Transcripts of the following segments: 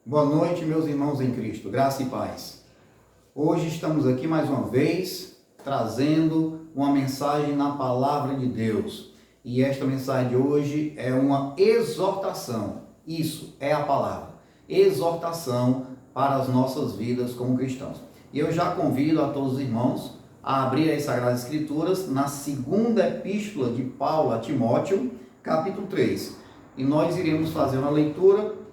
Boa noite, meus irmãos em Cristo, graça e paz. Hoje estamos aqui mais uma vez trazendo uma mensagem na palavra de Deus. E esta mensagem de hoje é uma exortação. Isso é a palavra. Exortação para as nossas vidas como cristãos. E eu já convido a todos os irmãos a abrir as Sagradas Escrituras na segunda epístola de Paulo a Timóteo, capítulo 3. E nós iremos fazer uma leitura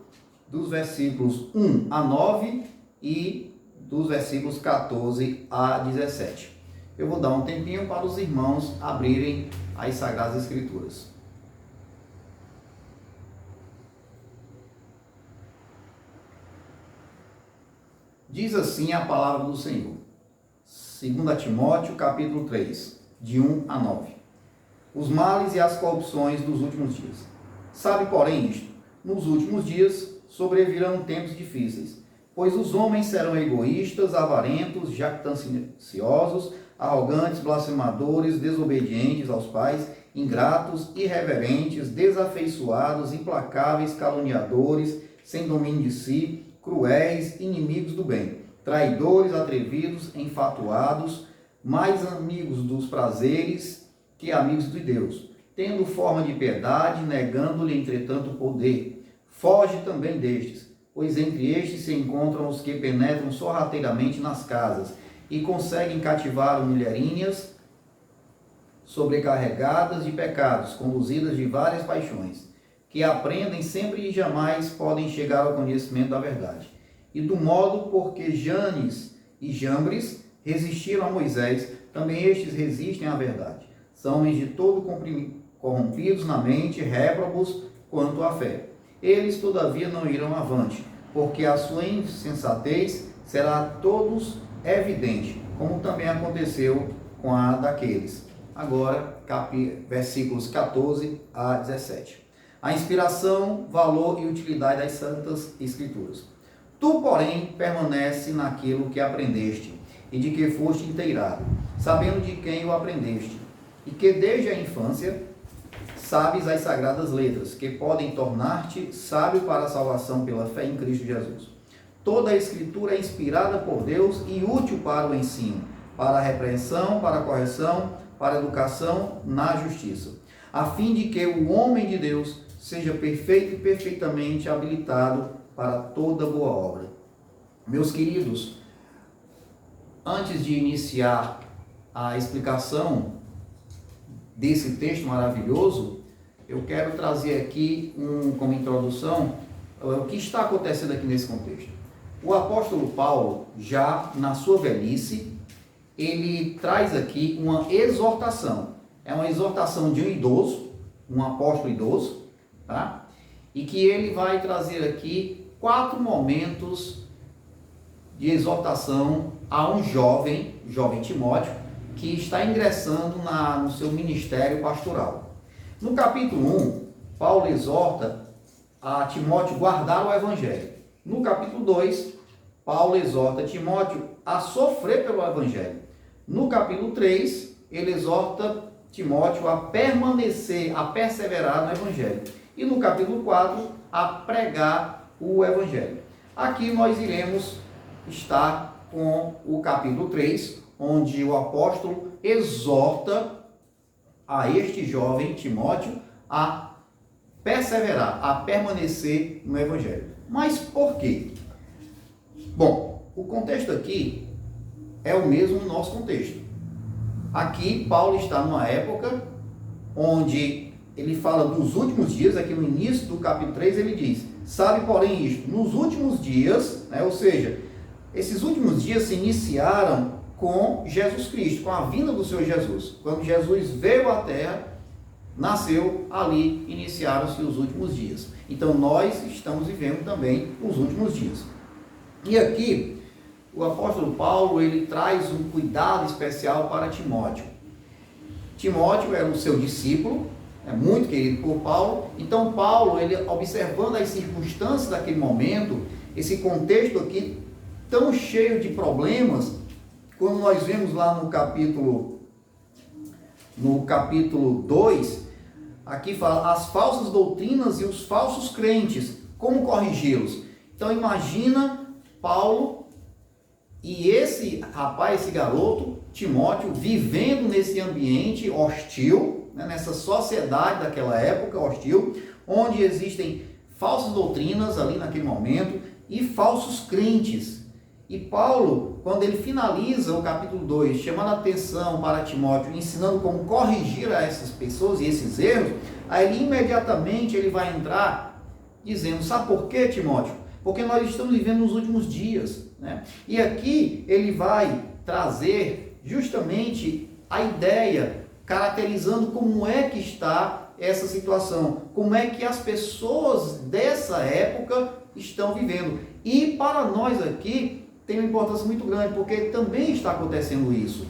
dos versículos 1 a 9 e dos versículos 14 a 17. Eu vou dar um tempinho para os irmãos abrirem as Sagradas Escrituras. Diz assim a palavra do Senhor. 2 Timóteo, capítulo 3, de 1 a 9. Os males e as corrupções dos últimos dias. Sabe, porém, isto: nos últimos dias sobrevirão tempos difíceis, pois os homens serão egoístas, avarentos, jactanciosos, arrogantes, blasfemadores, desobedientes aos pais, ingratos, irreverentes, desafeiçoados, implacáveis, caluniadores, sem domínio de si, cruéis, inimigos do bem, traidores, atrevidos, enfatuados, mais amigos dos prazeres que amigos de Deus, tendo forma de piedade, negando-lhe, entretanto, o poder. Foge também destes, pois entre estes se encontram os que penetram sorrateiramente nas casas e conseguem cativar mulherinhas sobrecarregadas de pecados, conduzidas de várias paixões, que aprendem sempre e jamais podem chegar ao conhecimento da verdade. E do modo porque Janes e Jambres resistiram a Moisés, também estes resistem à verdade. São homens de todo corrompidos na mente, réprobos quanto à fé. Eles, todavia, não irão avante, porque a sua insensatez será a todos evidente, como também aconteceu com a daqueles. Agora, versículos 14 a 17. A inspiração, valor e utilidade das Santas Escrituras. Tu, porém, permanece naquilo que aprendeste, e de que foste inteirado, sabendo de quem o aprendeste, e que desde a infância sabes as sagradas letras, que podem tornar-te sábio para a salvação pela fé em Cristo Jesus. Toda a Escritura é inspirada por Deus e útil para o ensino, para a repreensão, para a correção, para a educação na justiça, a fim de que o homem de Deus seja perfeito e perfeitamente habilitado para toda boa obra. Meus queridos, antes de iniciar a explicação desse texto maravilhoso, eu quero trazer aqui como introdução o que está acontecendo aqui nesse contexto. O apóstolo Paulo, já na sua velhice, ele traz aqui uma exortação. É uma exortação de um idoso, um apóstolo idoso, tá? E que ele vai trazer aqui 4 momentos de exortação a um jovem Timóteo, que está ingressando no seu ministério pastoral. No capítulo 1, Paulo exorta a Timóteo guardar o evangelho. No capítulo 2, Paulo exorta Timóteo a sofrer pelo evangelho. No capítulo 3, ele exorta Timóteo a permanecer, a perseverar no evangelho. E no capítulo 4, a pregar o evangelho. Aqui nós iremos estar com o capítulo 3, onde o apóstolo exorta a este jovem Timóteo a perseverar, a permanecer no evangelho. Mas por quê? Bom, o contexto aqui é o mesmo no nosso contexto. Aqui Paulo está numa época onde ele fala dos últimos dias. Aqui no início do capítulo 3 ele diz: sabe, porém, isto, nos últimos dias, ou seja, esses últimos dias se iniciaram com Jesus Cristo, com a vinda do Senhor Jesus. Quando Jesus veio à terra, nasceu, ali iniciaram-se os últimos dias. Então nós estamos vivendo também os últimos dias. E aqui o apóstolo Paulo, ele traz um cuidado especial para Timóteo. Timóteo era o seu discípulo, muito querido por Paulo. Então Paulo, ele observando as circunstâncias daquele momento, esse contexto aqui tão cheio de problemas, quando nós vemos lá no capítulo 2, aqui fala as falsas doutrinas e os falsos crentes, como corrigi-los? Então imagina Paulo e esse rapaz, esse garoto, Timóteo, vivendo nesse ambiente hostil, né, nessa sociedade daquela época hostil, onde existem falsas doutrinas ali naquele momento e falsos crentes. E Paulo, quando ele finaliza o capítulo 2, chamando a atenção para Timóteo, ensinando como corrigir a essas pessoas e esses erros, aí ele imediatamente ele vai entrar dizendo, sabe por quê, Timóteo? Porque nós estamos vivendo nos últimos dias, né? E aqui ele vai trazer justamente a ideia, caracterizando como é que está essa situação, como é que as pessoas dessa época estão vivendo. E para nós aqui tem uma importância muito grande, porque também está acontecendo isso.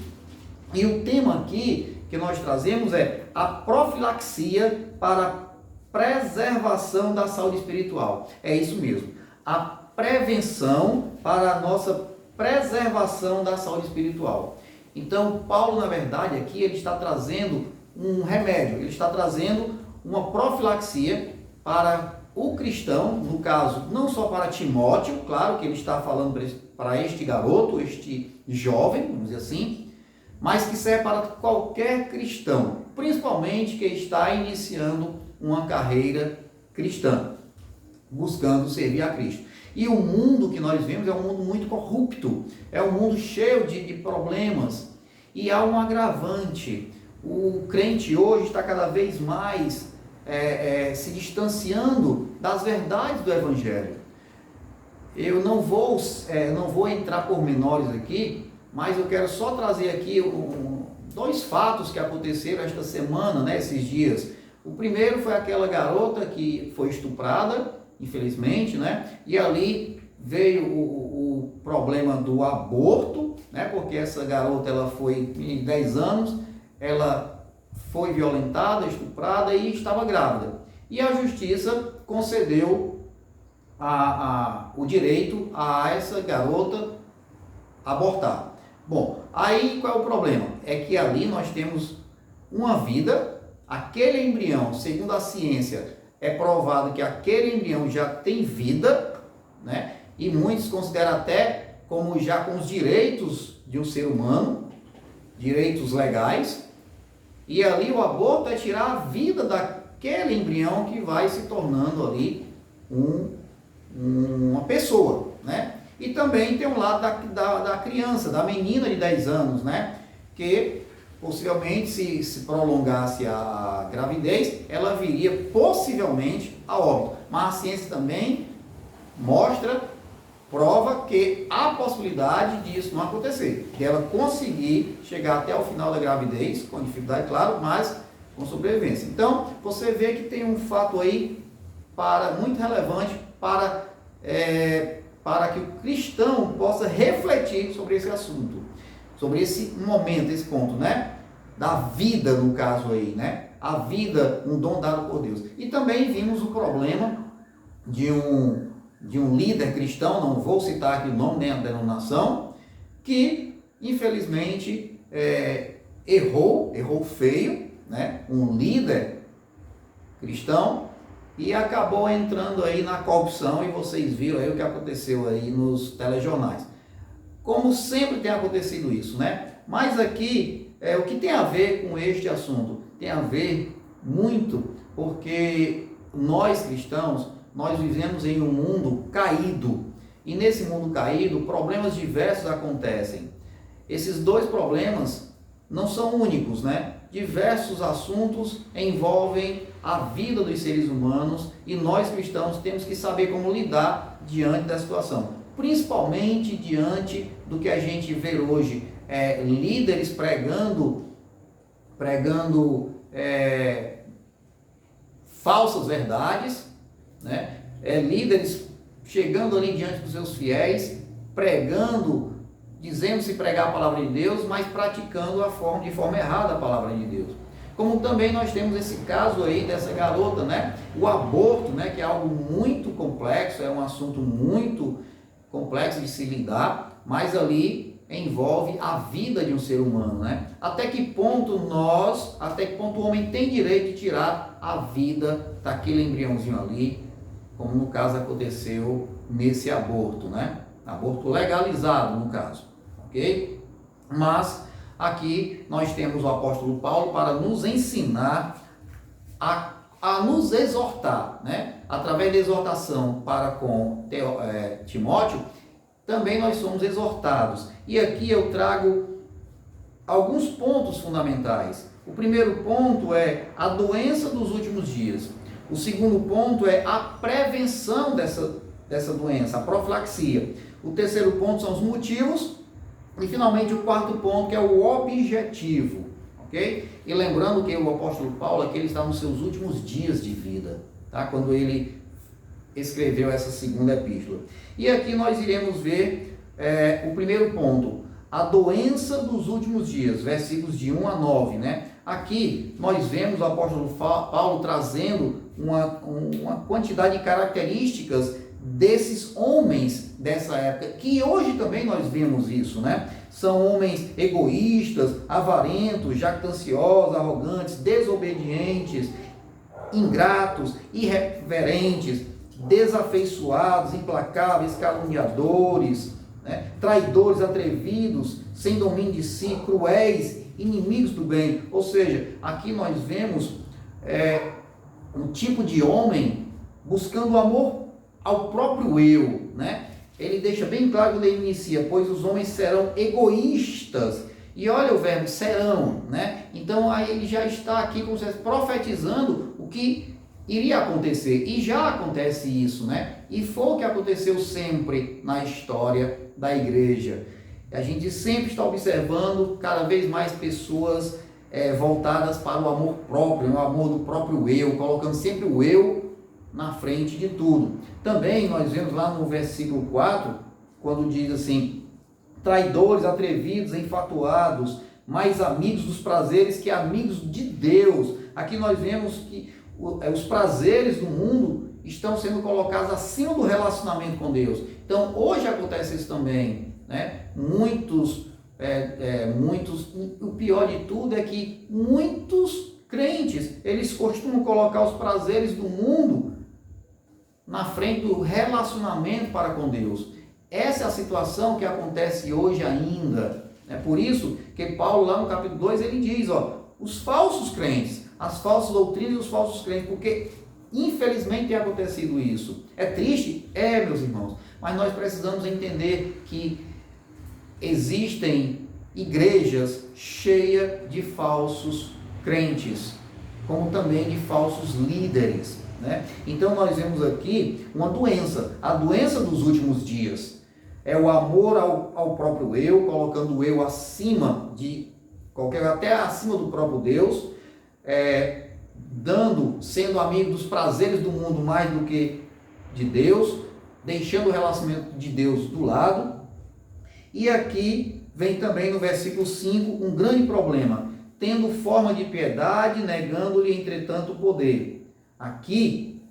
E o tema aqui que nós trazemos é a profilaxia para preservação da saúde espiritual. É isso mesmo. A prevenção para a nossa preservação da saúde espiritual. Então, Paulo, na verdade, aqui ele está trazendo um remédio, ele está trazendo uma profilaxia para o cristão, no caso, não só para Timóteo, claro que ele está falando para este garoto, este jovem, vamos dizer assim, mas que serve para qualquer cristão, principalmente que está iniciando uma carreira cristã, buscando servir a Cristo. E o mundo que nós vemos é um mundo muito corrupto, é um mundo cheio de problemas, e há um agravante. O crente hoje está cada vez mais se distanciando das verdades do Evangelho. Eu não vou entrar por menores aqui, mas eu quero só trazer aqui dois fatos que aconteceram esta semana, né, esses dias. O primeiro foi aquela garota que foi estuprada, infelizmente, né, e ali veio o problema do aborto, né, porque essa garota ela foi em 10 anos, ela foi violentada, estuprada e estava grávida. E a justiça concedeu o direito a essa garota abortar. Bom, aí qual é o problema? É que ali nós temos uma vida, aquele embrião, segundo a ciência, é provado que aquele embrião já tem vida, né? E muitos consideram até como já com os direitos de um ser humano, direitos legais. E ali o aborto é tirar a vida daquele embrião que vai se tornando ali uma pessoa, né? E também tem um lado da criança, da menina de 10 anos, né? Que possivelmente se prolongasse a gravidez, ela viria possivelmente a óbito. Mas a ciência também prova que há possibilidade disso não acontecer, de ela conseguir chegar até o final da gravidez, com dificuldade, claro, mas com sobrevivência. Então, você vê que tem um fato aí muito relevante para que o cristão possa refletir sobre esse assunto, sobre esse momento, esse ponto, né? Da vida, no caso aí, né? A vida, um dom dado por Deus. E também vimos o problema de um líder cristão, não vou citar aqui o nome nem a denominação, que infelizmente errou feio, né? Um líder cristão, e acabou entrando aí na corrupção, e vocês viram aí o que aconteceu aí nos telejornais. Como sempre tem acontecido isso, né? Mas aqui, o que tem a ver com este assunto? Tem a ver muito, porque nós cristãos, nós vivemos em um mundo caído, e nesse mundo caído, problemas diversos acontecem. Esses dois problemas não são únicos, né? Diversos assuntos envolvem a vida dos seres humanos, e nós cristãos temos que saber como lidar diante da situação, principalmente diante do que a gente vê hoje, líderes pregando falsas verdades, né? Líderes chegando ali diante dos seus fiéis, pregando, dizendo-se pregar a palavra de Deus, mas praticando de forma errada a palavra de Deus. Como também nós temos esse caso aí dessa garota, né? O aborto, né? Que é algo muito complexo, é um assunto muito complexo de se lidar, mas ali envolve a vida de um ser humano, né? Até que ponto o homem tem direito de tirar a vida daquele embriãozinho ali, como no caso aconteceu nesse aborto, né? Aborto legalizado, no caso, ok? Mas aqui nós temos o apóstolo Paulo para nos ensinar a nos exortar, né? Através da exortação para com Timóteo, também nós somos exortados. E aqui eu trago alguns pontos fundamentais. O primeiro ponto é a doença dos últimos dias. O segundo ponto é a prevenção dessa doença, a profilaxia. O terceiro ponto são os motivos. E finalmente o quarto ponto, que é o objetivo. Ok? E lembrando que o apóstolo Paulo, aqui ele está nos seus últimos dias de vida, tá? Quando ele escreveu essa segunda epístola. E aqui nós iremos ver o primeiro ponto, a doença dos últimos dias, versículos de 1 a 9, né? Aqui nós vemos o apóstolo Paulo trazendo uma quantidade de características desses homens dessa época, que hoje também nós vemos isso, né? São homens egoístas, avarentos, jactanciosos, arrogantes, desobedientes, ingratos, irreverentes, desafeiçoados, implacáveis, caluniadores, né? Traidores, atrevidos, sem domínio de si, cruéis, inimigos do bem. Ou seja, aqui nós vemos um tipo de homem buscando o amor ao próprio eu, né? Ele deixa bem claro quando ele inicia, pois os homens serão egoístas. E olha o verbo serão, né? Então aí ele já está aqui como se fosse profetizando o que iria acontecer. E já acontece isso, né? E foi o que aconteceu sempre na história da igreja. A gente sempre está observando cada vez mais pessoas voltadas para o amor próprio, o amor do próprio eu, colocando sempre o eu na frente de tudo. Também nós vemos lá no versículo 4, quando diz assim, traidores, atrevidos, enfatuados, mais amigos dos prazeres que amigos de Deus. Aqui nós vemos que os prazeres do mundo estão sendo colocados acima do relacionamento com Deus. Então hoje acontece isso também, né? Muitos, o pior de tudo é que muitos crentes, eles costumam colocar os prazeres do mundo na frente do relacionamento para com Deus. Essa é a situação que acontece hoje ainda. É por isso que Paulo, lá no capítulo 2, ele diz, os falsos crentes, as falsas doutrinas e os falsos crentes, porque infelizmente tem acontecido isso. É triste? É, meus irmãos, mas nós precisamos entender que existem igrejas cheias de falsos crentes, como também de falsos líderes, né? Então nós vemos aqui uma doença, a doença dos últimos dias. É o amor ao próprio eu, colocando o eu acima de até acima do próprio Deus, sendo amigo dos prazeres do mundo mais do que de Deus, deixando o relacionamento de Deus do lado. E aqui vem também no versículo 5 um grande problema, tendo forma de piedade, negando-lhe entretanto o poder. Aqui,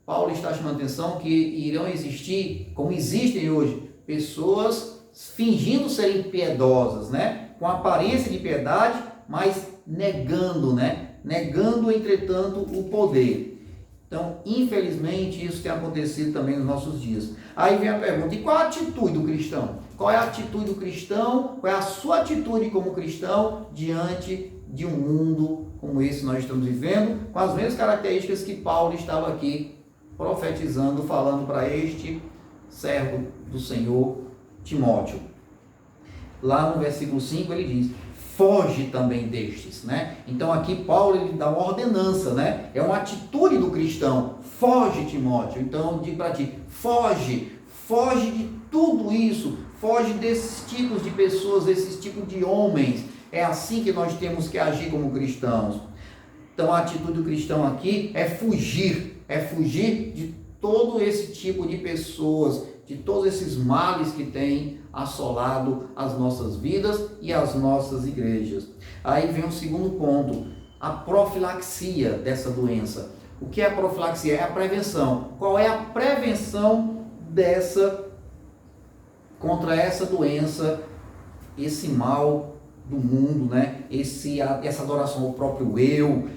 Paulo está chamando a atenção que irão existir, como existem hoje, pessoas fingindo serem piedosas, né? Com aparência de piedade, mas negando, né? Negando, entretanto, o poder. Então, infelizmente, isso tem acontecido também nos nossos dias. Aí vem a pergunta, e qual a atitude do cristão? Qual é a atitude do cristão? Qual é a sua atitude como cristão diante de um mundo como esse que nós estamos vivendo, com as mesmas características que Paulo estava aqui profetizando, falando para este servo do Senhor, Timóteo. Lá no versículo 5 ele diz, foge também destes, né? Então aqui Paulo ele dá uma ordenança, né? É uma atitude do cristão, foge, Timóteo. Então eu digo para ti, foge de tudo isso, foge desses tipos de pessoas, desses tipos de homens. É assim que nós temos que agir como cristãos. Então a atitude do cristão aqui é fugir de todo esse tipo de pessoas, de todos esses males que têm assolado as nossas vidas e as nossas igrejas. Aí vem o segundo ponto, a profilaxia dessa doença. O que é a profilaxia? É a prevenção. Qual é a prevenção contra essa doença, esse mal do mundo, né? Essa adoração ao próprio eu,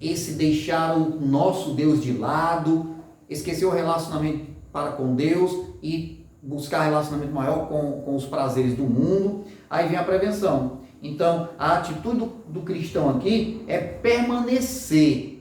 esse deixar o nosso Deus de lado, esquecer o relacionamento para com Deus e buscar relacionamento maior com os prazeres do mundo. Aí vem a prevenção. Então, a atitude do cristão aqui é permanecer.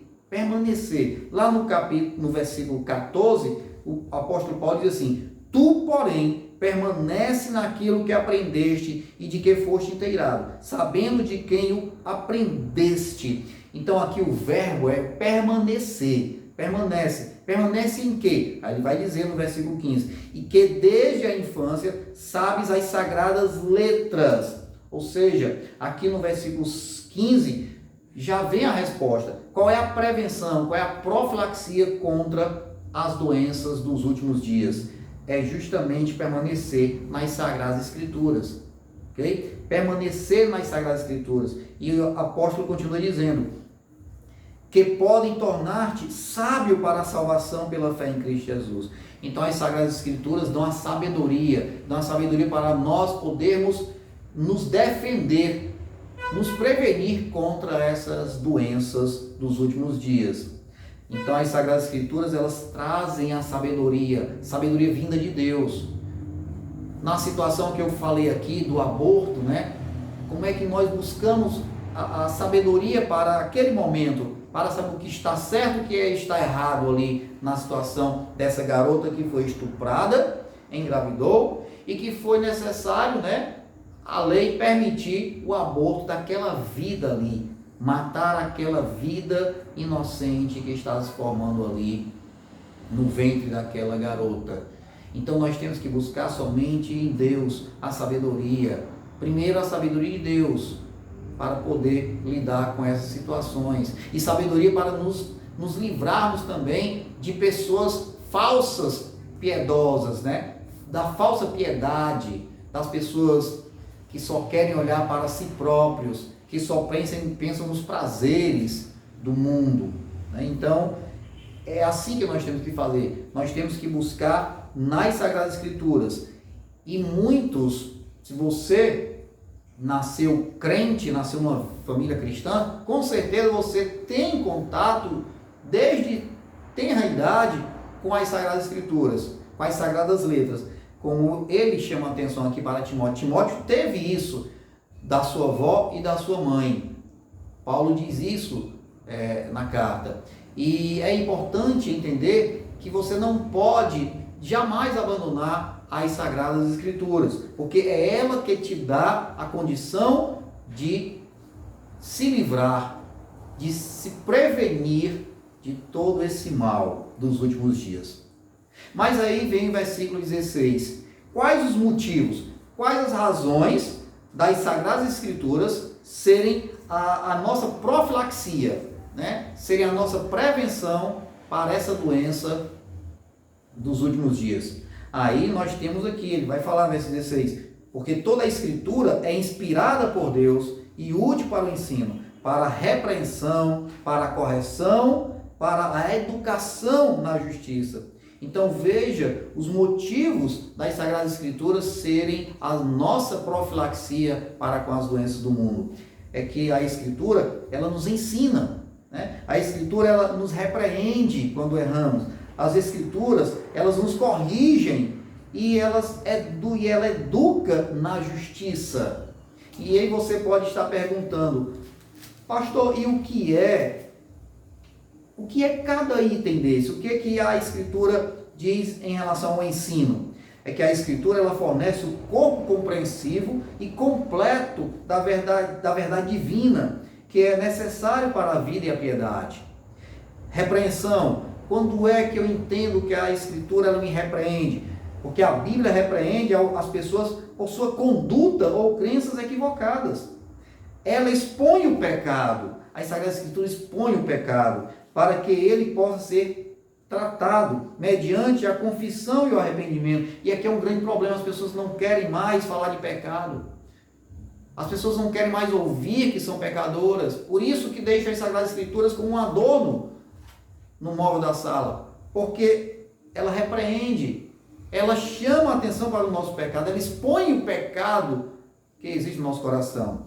Lá no versículo 14, o apóstolo Paulo diz assim: tu, porém, permanece naquilo que aprendeste e de que foste inteirado, sabendo de quem o aprendeste. Então, aqui o verbo é permanecer. Permanece em quê? Aí ele vai dizer no versículo 15: e que desde a infância sabes as sagradas letras. Ou seja, aqui no versículo 15 já vem a resposta. Qual é a prevenção, qual é a profilaxia contra as doenças dos últimos dias? É justamente permanecer nas Sagradas Escrituras. Okay? Permanecer nas Sagradas Escrituras. E o apóstolo continua dizendo que podem tornar-te sábio para a salvação pela fé em Cristo Jesus. Então as Sagradas Escrituras dão a sabedoria para nós podermos nos defender, nos prevenir contra essas doenças dos últimos dias. Então as Sagradas Escrituras, elas trazem a sabedoria vinda de Deus. Na situação que eu falei aqui do aborto, né? Como é que nós buscamos a sabedoria para aquele momento, para saber o que está certo e o que está errado ali na situação dessa garota que foi estuprada, engravidou, e que foi necessário, né, a lei permitir o aborto daquela vida ali, matar aquela vida inocente que estava se formando ali no ventre daquela garota. Então nós temos que buscar somente em Deus a sabedoria. Primeiro a sabedoria de Deus, para poder lidar com essas situações. E sabedoria para nos livrarmos também de pessoas falsas piedosas, né? Da falsa piedade, das pessoas que só querem olhar para si próprios, que só pensam nos prazeres do mundo, né? Então, é assim que nós temos que fazer. Nós temos que buscar nas Sagradas Escrituras. E muitos, se você nasceu crente, nasceu numa família cristã, com certeza você tem contato desde tenra idade com as Sagradas Escrituras, com as Sagradas Letras. Como ele chama a atenção aqui para Timóteo. Timóteo teve isso da sua avó e da sua mãe. Paulo diz isso na carta. E é importante entender que você não pode jamais abandonar as Sagradas Escrituras, porque é ela que te dá a condição de se livrar, de se prevenir de todo esse mal dos últimos dias. Mas aí vem o versículo 16. Quais os motivos, quais as razões das Sagradas Escrituras serem a nossa profilaxia, né? Serem a nossa prevenção para essa doença dos últimos dias? Aí nós temos aqui, ele vai falar no versículo 16, porque toda a Escritura é inspirada por Deus e útil para o ensino, para a repreensão, para a correção, para a educação na justiça. Então veja os motivos das Sagradas Escrituras serem a nossa profilaxia para com as doenças do mundo. É que a Escritura, ela nos ensina, né? A Escritura, ela nos repreende quando erramos. As Escrituras, elas nos corrigem e ela educa na justiça. E aí você pode estar perguntando: pastor, e o que é cada item desse? O que a Escritura diz em relação ao ensino? É que a Escritura, ela fornece o corpo compreensivo e completo da verdade divina, que é necessário para a vida e a piedade. Repreensão. Quando é que eu entendo que a Escritura, ela me repreende? Porque a Bíblia repreende as pessoas por sua conduta ou crenças equivocadas. Ela expõe o pecado. As Sagradas Escrituras expõem o pecado para que ele possa ser tratado mediante a confissão e o arrependimento. E aqui é um grande problema: as pessoas não querem mais falar de pecado. As pessoas não querem mais ouvir que são pecadoras. Por isso que deixam as Sagradas Escrituras como um adorno no móvel da sala. Porque ela repreende, ela chama a atenção para o nosso pecado, ela expõe o pecado que existe no nosso coração.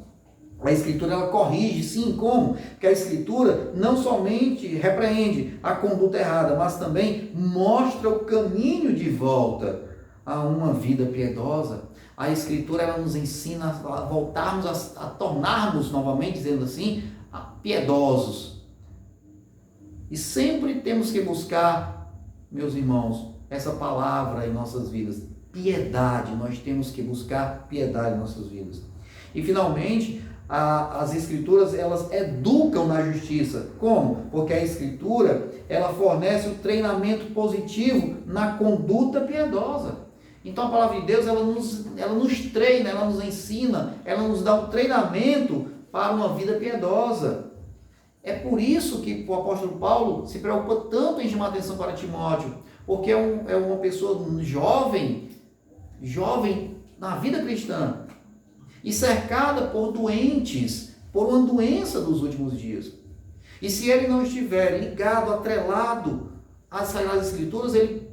A Escritura, ela corrige, sim, como? Porque a Escritura não somente repreende a conduta errada, mas também mostra o caminho de volta a uma vida piedosa. A Escritura, ela nos ensina a voltarmos, a tornarmos, novamente dizendo assim, piedosos. E sempre temos que buscar, meus irmãos, essa palavra em nossas vidas. Piedade, nós temos que buscar piedade em nossas vidas. E finalmente, as Escrituras, elas educam na justiça. Como? Porque a Escritura, ela fornece o treinamento positivo na conduta piedosa. Então a palavra de Deus, ela nos treina, ela nos ensina, ela nos dá um treinamento para uma vida piedosa. É por isso que o apóstolo Paulo se preocupa tanto em chamar atenção para Timóteo, porque é uma pessoa jovem na vida cristã, e cercada por doentes, por uma doença dos últimos dias. E se ele não estiver ligado, atrelado às Sagradas Escrituras, ele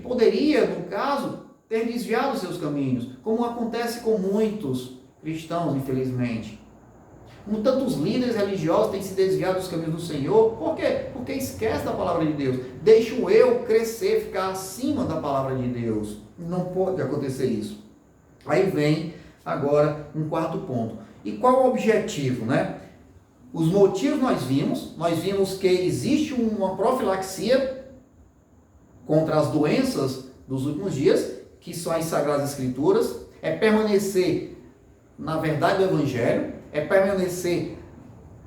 poderia, no caso, ter desviado os seus caminhos, como acontece com muitos cristãos, infelizmente. Como tantos líderes religiosos têm se desviado dos caminhos do Senhor. Por quê? Porque esquece da palavra de Deus. Deixa o eu crescer, ficar acima da palavra de Deus. Não pode acontecer isso. Aí vem agora um quarto ponto. E qual o objetivo, né? Os motivos nós vimos que existe uma profilaxia contra as doenças dos últimos dias, que são as Sagradas Escrituras, é permanecer na verdade do Evangelho, é permanecer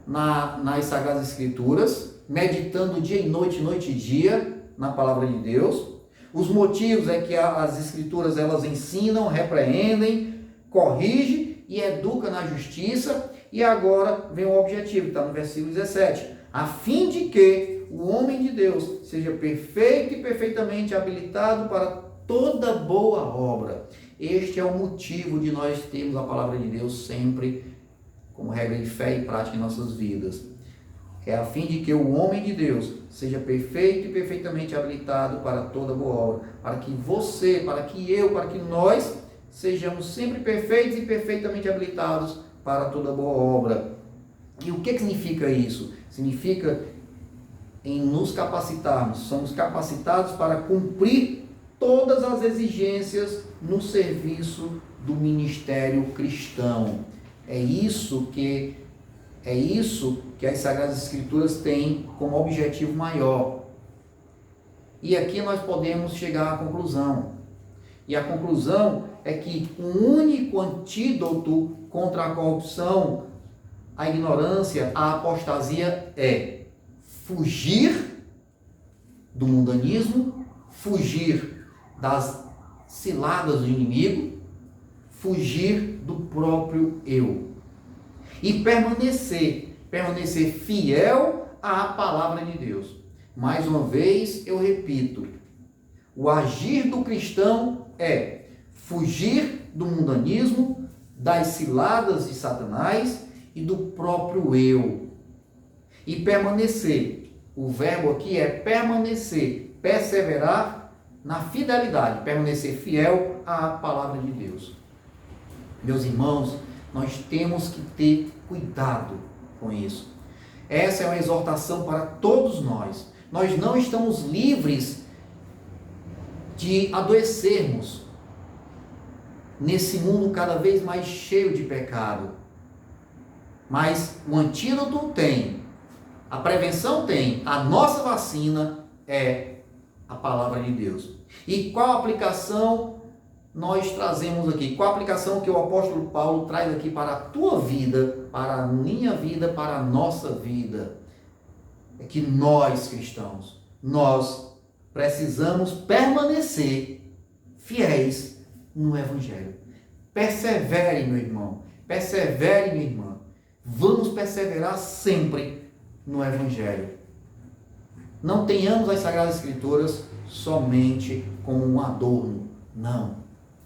nas Sagradas Escrituras, meditando dia e noite e dia na palavra de Deus. Os motivos é que as Escrituras, elas ensinam, repreendem, corrigem e educam na justiça. E agora vem o objetivo, que está no versículo 17. A fim de que o homem de Deus seja perfeito e perfeitamente habilitado para toda boa obra. Este é o motivo de nós termos a palavra de Deus sempre como regra de fé e prática em nossas vidas. É a fim de que o homem de Deus seja perfeito e perfeitamente habilitado para toda boa obra. Para que você, para que eu, para que nós sejamos sempre perfeitos e perfeitamente habilitados para toda boa obra. E o que significa isso? Significa em nos capacitarmos. Somos capacitados para cumprir todas as exigências no serviço do ministério cristão. É isso que as Sagradas Escrituras têm como objetivo maior. E aqui nós podemos chegar à conclusão. E a conclusão é que o único antídoto contra a corrupção, a ignorância, a apostasia é fugir do mundanismo, fugir das ciladas do inimigo, fugir do próprio eu e permanecer fiel à palavra de Deus. Mais uma vez eu repito, o agir do cristão é fugir do mundanismo, das ciladas de Satanás e do próprio eu. E permanecer, o verbo aqui é permanecer, perseverar na fidelidade, permanecer fiel à palavra de Deus. Meus irmãos, nós temos que ter cuidado com isso. Essa é uma exortação para todos nós. Nós não estamos livres de adoecermos nesse mundo cada vez mais cheio de pecado. Mas o antídoto tem, a prevenção tem, a nossa vacina é a palavra de Deus. E qual aplicação nós trazemos aqui? Qual a aplicação que o apóstolo Paulo traz aqui para a tua vida, para a minha vida, para a nossa vida? É que nós, cristãos, nós precisamos permanecer fiéis no Evangelho. Persevere, meu irmão. Persevere, minha irmã. Vamos perseverar sempre no Evangelho. Não tenhamos as Sagradas Escrituras somente como um adorno. Não.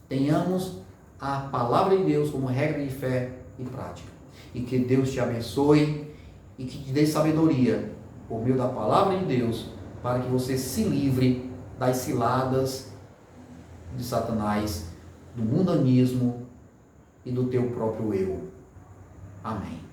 Tenhamos a palavra de Deus como regra de fé e prática. E que Deus te abençoe e que te dê sabedoria por meio da palavra de Deus, para que você se livre das ciladas de Satanás, do mundanismo e do teu próprio eu. Amém.